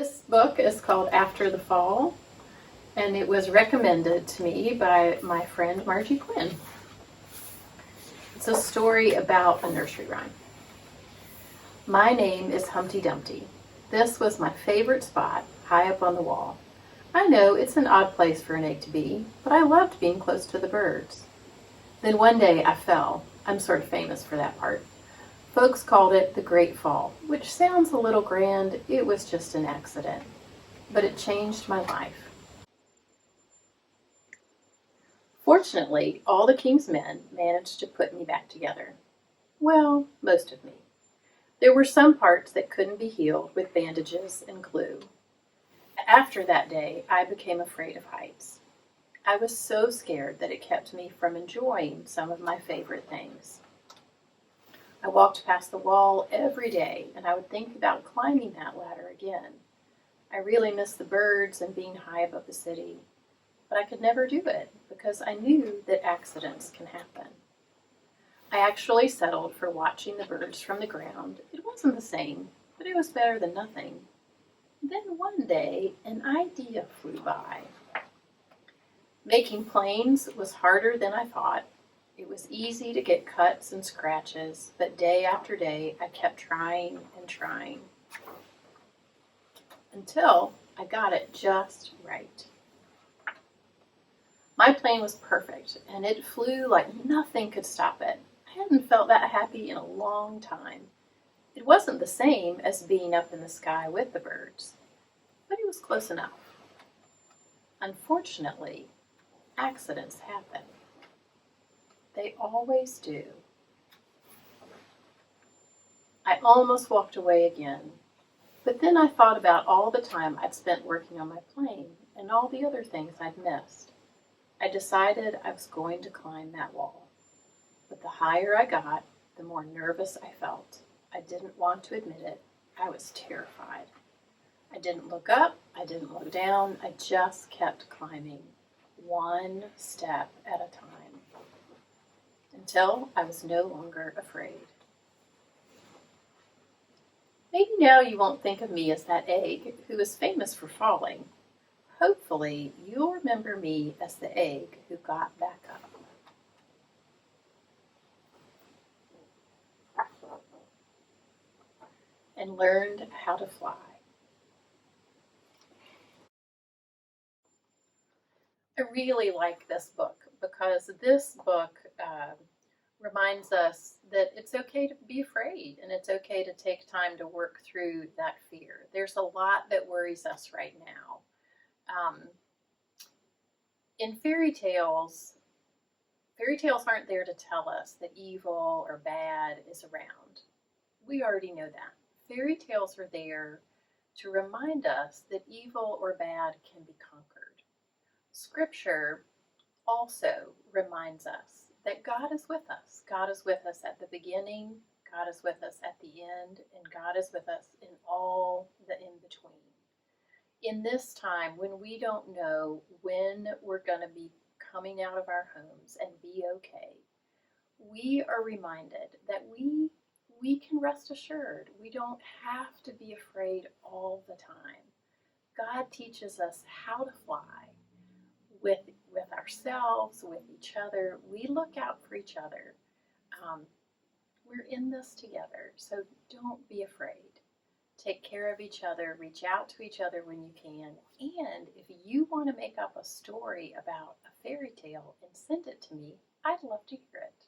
This book is called After the Fall, and it was recommended to me by my friend Margie Quinn. It's a story about a nursery rhyme. My name is Humpty Dumpty. This was my favorite spot, high up on the wall. I know it's an odd place for an egg to be, but I loved being close to the birds. Then one day I fell. I'm sort of famous for that part. Folks called it the Great Fall, which sounds a little grand. It was just an accident, but it changed my life. Fortunately, all the king's men managed to put me back together. Well, most of me. There were some parts that couldn't be healed with bandages and glue. After that day, I became afraid of heights. I was so scared that it kept me from enjoying some of my favorite things. I walked past the wall every day, and I would think about climbing that ladder again. I really missed the birds and being high above the city, but I could never do it because I knew that accidents can happen. I actually settled for watching the birds from the ground. It wasn't the same, but it was better than nothing. Then one day, an idea flew by. Making planes was harder than I thought. It was easy to get cuts and scratches, but day after day I kept trying and trying until I got it just right. My plane was perfect, and it flew like nothing could stop it. I hadn't felt that happy in a long time. It wasn't the same as being up in the sky with the birds, but it was close enough. Unfortunately, accidents happen. They always do. I almost walked away again, but then I thought about all the time I'd spent working on my plane and all the other things I'd missed. I decided I was going to climb that wall. But the higher I got, the more nervous I felt. I didn't want to admit it. I was terrified. I didn't look up. I didn't look down. I just kept climbing, one step at a time, until I was no longer afraid. Maybe now you won't think of me as that egg who is famous for falling. Hopefully, you'll remember me as the egg who got back up. And learned how to fly. I really like this book because this book reminds us that it's okay to be afraid and it's okay to take time to work through that fear. There's a lot that worries us right now. In fairy tales aren't there to tell us that evil or bad is around. We already know that. Fairy tales are there to remind us that evil or bad can be conquered. Scripture also reminds us that God is with us. God is with us at the beginning, God is with us at the end, and God is with us in all the in-between. In this time when we don't know when we're going to be coming out of our homes and be okay, we are reminded that we can rest assured. We don't have to be afraid all the time. God teaches us how to fly with ourselves, with each other. We look out for each other. We're in this together, so don't be afraid. Take care of each other, reach out to each other when you can, and if you want to make up a story about a fairy tale and send it to me, I'd love to hear it.